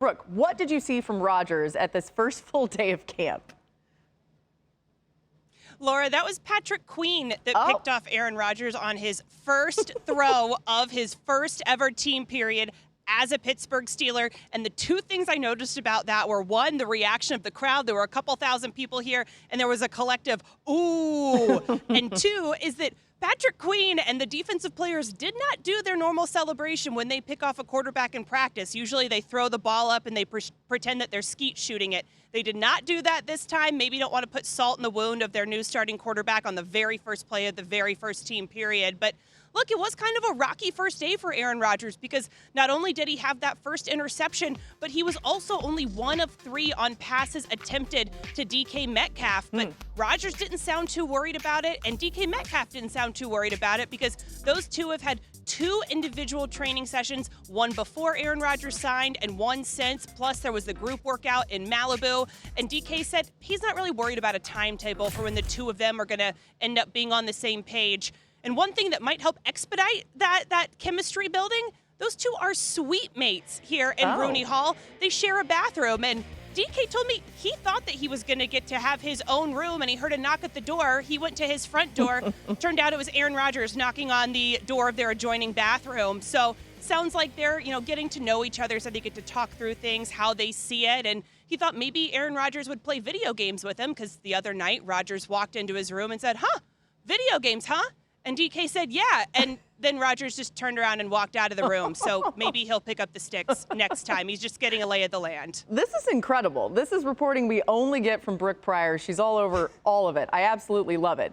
Brooke, what did you see from Rodgers at this first full day of camp? Laura, that was Patrick Queen that picked off Aaron Rodgers on his first throw of his first ever team period as a Pittsburgh Steeler. And the two things I noticed about that were, one, the reaction of the crowd. There were a couple thousand people here, and there was a collective, ooh. And two, is that Patrick Queen and the defensive players did not do their normal celebration when they pick off a quarterback in practice. Usually they throw the ball up and they pretend that they're skeet shooting it. They did not do that this time. Maybe don't want to put salt in the wound of their new starting quarterback on the very first play of the very first team period. But look, it was kind of a rocky first day for Aaron Rodgers because not only did he have that first interception, but he was also only 1 of 3 on passes attempted to DK Metcalf. But Rodgers didn't sound too worried about it, and DK Metcalf didn't sound too worried about it because those two have had 2 individual training sessions, one before Aaron Rodgers signed and one since. Plus, there was the group workout in Malibu. And DK said he's not really worried about a timetable for when the two of them are going to end up being on the same page. And one thing that might help expedite that chemistry building, those two are suite mates here in Rooney Hall. They share a bathroom, and DK told me he thought that he was going to get to have his own room, and he heard a knock at the door. He went to his front door. Turned out it was Aaron Rodgers knocking on the door of their adjoining bathroom. So sounds like they're, getting to know each other so they get to talk through things, how they see it. And he thought maybe Aaron Rodgers would play video games with him because the other night Rodgers walked into his room and said, video games, huh? And DK said, yeah. And then Rodgers just turned around and walked out of the room. So maybe he'll pick up the sticks next time. He's just getting a lay of the land. This is incredible. This is reporting we only get from Brooke Pryor. She's all over all of it. I absolutely love it.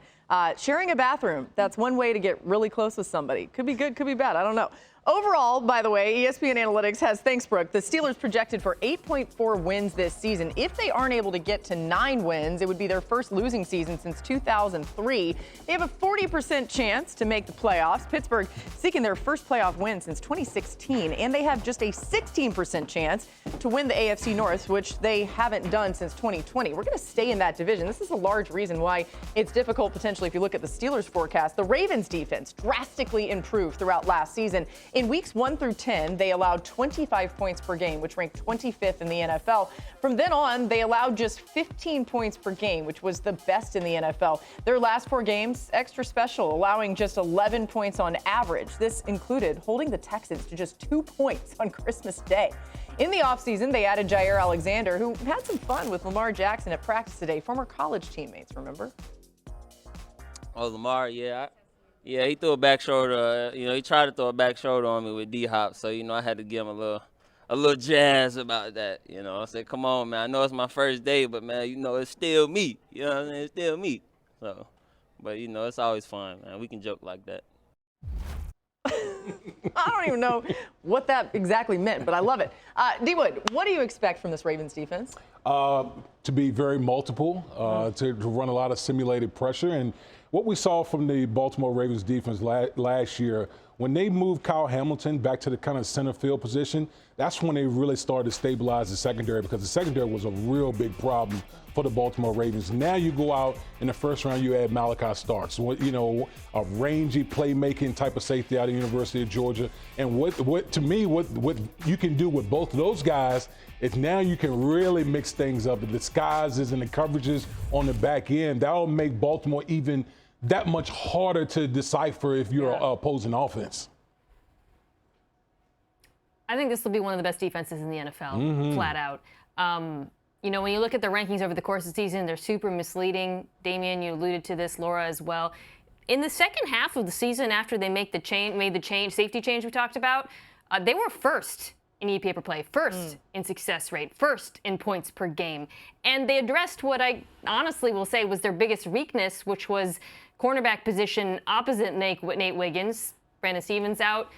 Sharing a bathroom, that's one way to get really close with somebody. Could be good, could be bad. I don't know. Overall, by the way, ESPN Analytics has, thanks, Brooke, the Steelers projected for 8.4 wins this season. If they aren't able to get to 9 wins, it would be their first losing season since 2003. They have a 40% chance to make the playoffs. Pittsburgh seeking their first playoff win since 2016, and they have just a 16% chance to win the AFC North, which they haven't done since 2020. We're going to stay in that division. This is a large reason why it's difficult potentially if you look at the Steelers forecast. The Ravens defense drastically improved throughout last season. In weeks 1 through 10, they allowed 25 points per game, which ranked 25th in the NFL. From then on, they allowed just 15 points per game, which was the best in the NFL. Their last 4 games, extra special, allowing just 11 points on average. This included holding the Texans to just 2 points on Christmas Day. In the offseason, they added Jair Alexander, who had some fun with Lamar Jackson at practice today. Former college teammates, remember? Oh, Lamar, yeah. Yeah, he threw a back shoulder. He tried to throw a back shoulder on me with D-Hop, so, I had to give him a little jazz about that. I said, come on, man. I know it's my first day, but, man, it's still me. You know what I'm saying? It's still me. So, but, it's always fun, man. We can joke like that. I don't even know what that exactly meant, but I love it. D-Wood, what do you expect from this Ravens defense? To be very multiple, to run a lot of simulated pressure. And what we saw from the Baltimore Ravens defense last year, when they moved Kyle Hamilton back to the kind of center field position, that's when they really started to stabilize the secondary, because the secondary was a real big problem for the Baltimore Ravens. Now you go out in the first round, you add Malachi Starks, a rangy playmaking type of safety out of the University of Georgia. And what you can do with both of those guys is now you can really mix things up. The disguises and the coverages on the back end, that'll make Baltimore even that much harder to decipher if you're an opposing offense. I think this will be one of the best defenses in the NFL, flat out. When you look at the rankings over the course of the season, they're super misleading. Damian, you alluded to this, Laura as well. In the second half of the season, after they made the safety change we talked about, they were first in EPA per play, first in success rate, first in points per game. And they addressed what I honestly will say was their biggest weakness, which was cornerback position opposite Nate Wiggins. Brandon Stevens out,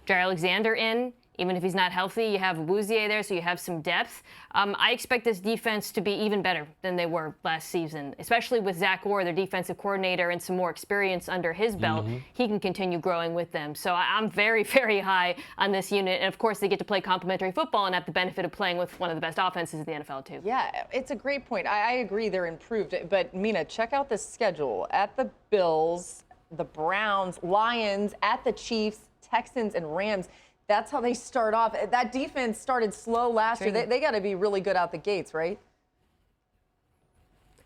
Jair Alexander in. Even if he's not healthy, you have Awuzie there, so you have some depth. I expect this defense to be even better than they were last season, especially with Zach Orr, their defensive coordinator, and some more experience under his belt. He can continue growing with them. So I'm very, very high on this unit. And, of course, they get to play complementary football and have the benefit of playing with one of the best offenses in the NFL, too. Yeah, it's a great point. I agree they're improved. But, Mina, check out the schedule. At the Bills, the Browns, Lions, at the Chiefs, Texans, and Rams. That's how they start off. That defense started slow last year. They got to be really good out the gates, right?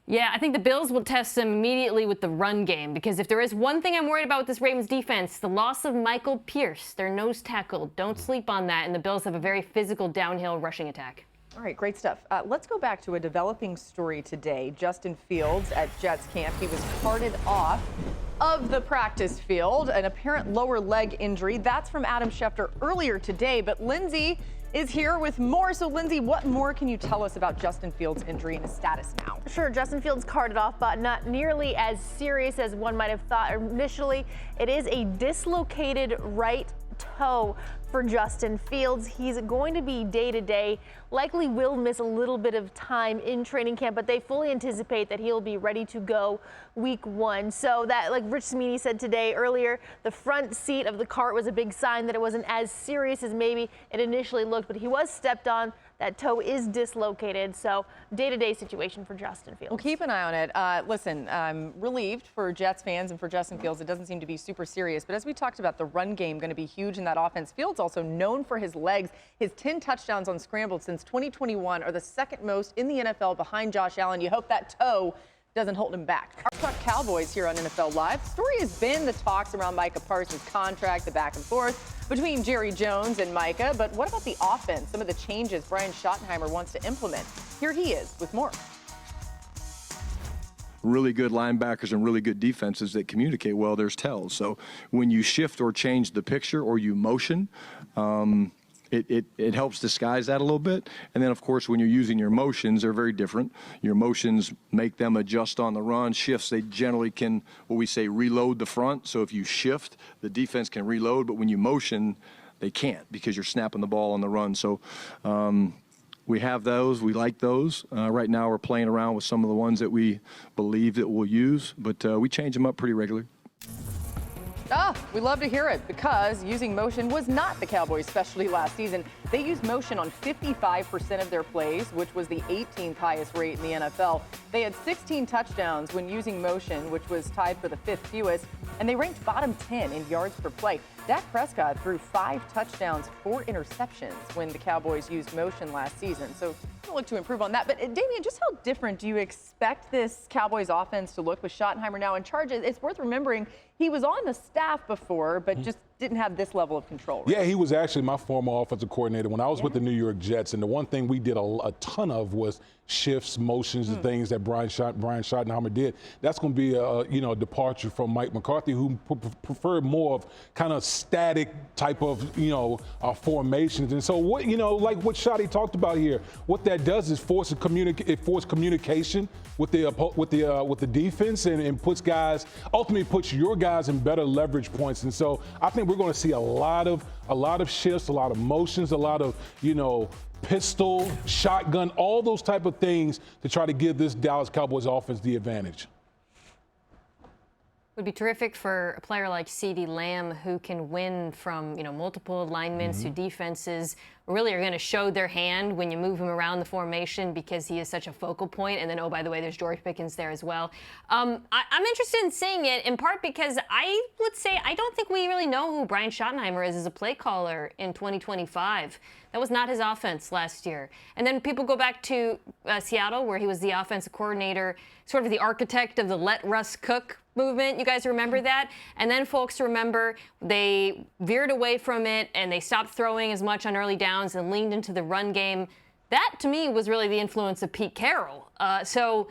Yeah, I think the Bills will test them immediately with the run game, because if there is one thing I'm worried about with this Ravens defense, the loss of Michael Pierce, their nose tackle. Don't sleep on that. And the Bills have a very physical downhill rushing attack. All right, great stuff. Let's go back to a developing story today. Justin Fields at Jets camp. He was carted off of the practice field, an apparent lower leg injury. That's from Adam Schefter earlier today. But Lindsay is here with more. So, Lindsay, what more can you tell us about Justin Fields' injury and his status now? Sure, Justin Fields carted off, but not nearly as serious as one might have thought initially. It is a dislocated right toe for Justin Fields. He's going to be day-to-day, likely will miss a little bit of time in training camp, but they fully anticipate that he'll be ready to go week 1. So that, like Rich Cimini said today earlier, the front seat of the cart was a big sign that it wasn't as serious as maybe it initially looked, but he was stepped on. That toe is dislocated, so day-to-day situation for Justin Fields. Well, keep an eye on it. Listen, I'm relieved for Jets fans and for Justin Fields. It doesn't seem to be super serious, but as we talked about, the run game going to be huge in that offense. Fields also known for his legs. His 10 touchdowns on scrambled since 2021 are the second most in the NFL behind Josh Allen. You hope that toe doesn't hold him back. Our talk Cowboys here on NFL Live. The story has been the talks around Micah Parsons' contract, the back and forth between Jerry Jones and Micah. But what about the offense? Some of the changes Brian Schottenheimer wants to implement. Here he is with more. Really good linebackers and really good defenses that communicate well, there's tells. So when you shift or change the picture or you motion, it helps disguise that a little bit. And then, of course, when you're using your motions, they're very different. Your motions make them adjust on the run. Shifts, they generally can, what we say, reload the front. So if you shift, the defense can reload. But when you motion, they can't because you're snapping the ball on the run. So we have those. We like those. Right now we're playing around with some of the ones that we believe that we'll use. But we change them up pretty regularly. We love to hear it because using motion was not the Cowboys' specialty last season. They used motion on 55% of their plays, which was the 18th highest rate in the NFL. They had 16 touchdowns when using motion, which was tied for the 5th fewest, and they ranked bottom 10 in yards per play. Dak Prescott threw 5 touchdowns, 4 interceptions when the Cowboys used motion last season. So we'll look to improve on that. But Damian, just how different do you expect this Cowboys offense to look with Schottenheimer now in charge? It's worth remembering he was on the staff before, but just didn't have this level of control. Right? Yeah, he was actually my former offensive coordinator when I was with the New York Jets. And the one thing we did a ton of was shifts, motions, and things that Brian Schottenheimer did. That's going to be a departure from Mike McCarthy, who preferred more of kind of static type of formations. And so what like what Shotty talked about here, what that does is force communication with the defense and ultimately puts your guys in better leverage points. And so I think we're going to see a lot of shifts, a lot of motions, a lot of pistol, shotgun, all those type of things to try to give this Dallas Cowboys offense the advantage. Would be terrific for a player like CeeDee Lamb, who can win from multiple alignments to defenses. Really are going to show their hand when you move him around the formation because he is such a focal point. And then, oh, by the way, there's George Pickens there as well. I'm interested in seeing it in part because I would say I don't think we really know who Brian Schottenheimer is as a play caller in 2025. That was not his offense last year. And then people go back to Seattle, where he was the offensive coordinator, sort of the architect of the Let Russ Cook movement. You guys remember that? And then folks remember they veered away from it and they stopped throwing as much on early downs and leaned into the run game. That, to me, was really the influence of Pete Carroll. So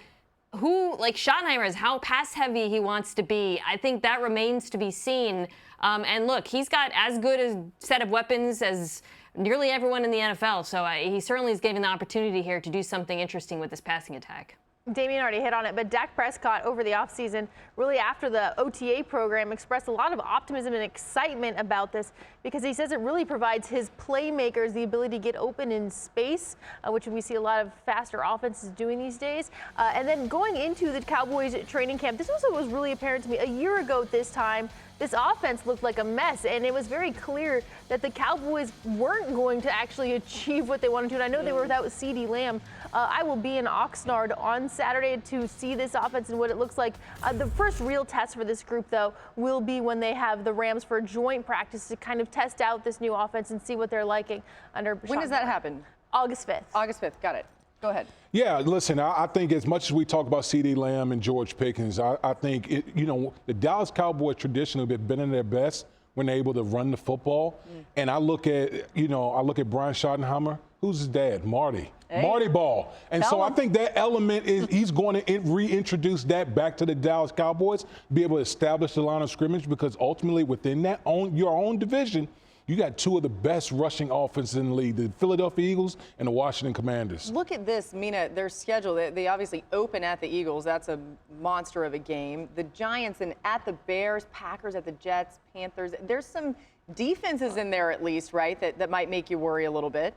who, like Schottenheimer, is how pass-heavy he wants to be. I think that remains to be seen. And look, he's got as good a set of weapons as nearly everyone in the NFL. So he certainly is given the opportunity here to do something interesting with this passing attack. Damian already hit on it, but Dak Prescott over the offseason, really after the OTA program, expressed a lot of optimism and excitement about this because he says it really provides his playmakers the ability to get open in space, which we see a lot of faster offenses doing these days. And then going into the Cowboys training camp, this also was really apparent to me. A year ago at this time, this offense looked like a mess, and it was very clear that the Cowboys weren't going to actually achieve what they wanted to. And I know they were without CeeDee Lamb. I will be in Oxnard on Saturday to see this offense and what it looks like. The first real test for this group, though, will be when they have the Rams for a joint practice to kind of test out this new offense and see what they're liking under Bashan. When does that happen? August 5th. August 5th. Got it. Go ahead. Yeah, listen, I think as much as we talk about CeeDee Lamb and George Pickens, I think, the Dallas Cowboys traditionally have been in their best when they're able to run the football. And I look at, Brian Schottenheimer. Who's his dad? Marty. Hey. Marty Ball. And Tell so I him. think that element is he's going to reintroduce that back to the Dallas Cowboys, be able to establish the line of scrimmage, because ultimately within that your own division, you got two of the best rushing offenses in the league, the Philadelphia Eagles and the Washington Commanders. Look at this, Mina, their schedule. They obviously open at the Eagles. That's a monster of a game. The Giants and at the Bears, Packers at the Jets, Panthers. There's some defenses in there at least, right, that might make you worry a little bit.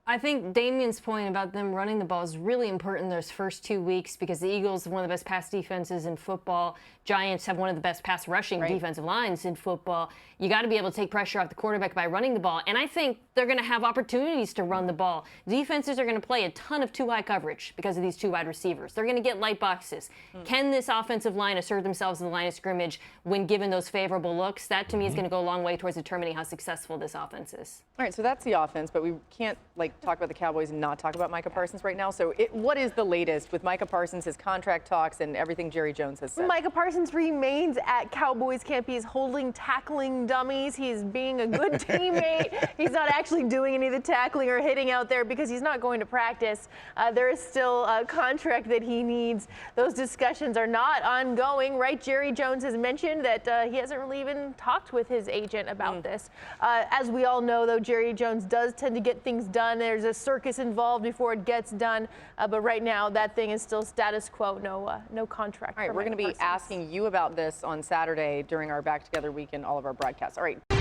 I think Damian's point about them running the ball is really important those first 2 weeks, because the Eagles have one of the best pass defenses in football. Giants have one of the best pass rushing defensive lines in football. You got to be able to take pressure off the quarterback by running the ball. And I think they're going to have opportunities to run the ball. Defenses are going to play a ton of too high coverage because of these two wide receivers. They're going to get light boxes. Can this offensive line assert themselves in the line of scrimmage when given those favorable looks? That to me is going to go a long way towards determining how successful this offense is. All right, so that's the offense, but we can't talk about the Cowboys and not talk about Micah Parsons right now. So what is the latest with Micah Parsons, his contract talks, and everything Jerry Jones has said? Micah Parsons remains at Cowboys camp. He's holding tackling dummies. He's being a good teammate. He's not actually doing any of the tackling or hitting out there because he's not going to practice. There is still a contract that he needs. Those discussions are not ongoing, right? Jerry Jones has mentioned that he hasn't really even talked with his agent about this. As we all know, though, Jerry Jones does tend to get things done. There's a circus involved before it gets done. But right now, that thing is still status quo. No contract. All right, we're going to be asking you about this on Saturday during our Back Together week and all of our broadcasts. All right.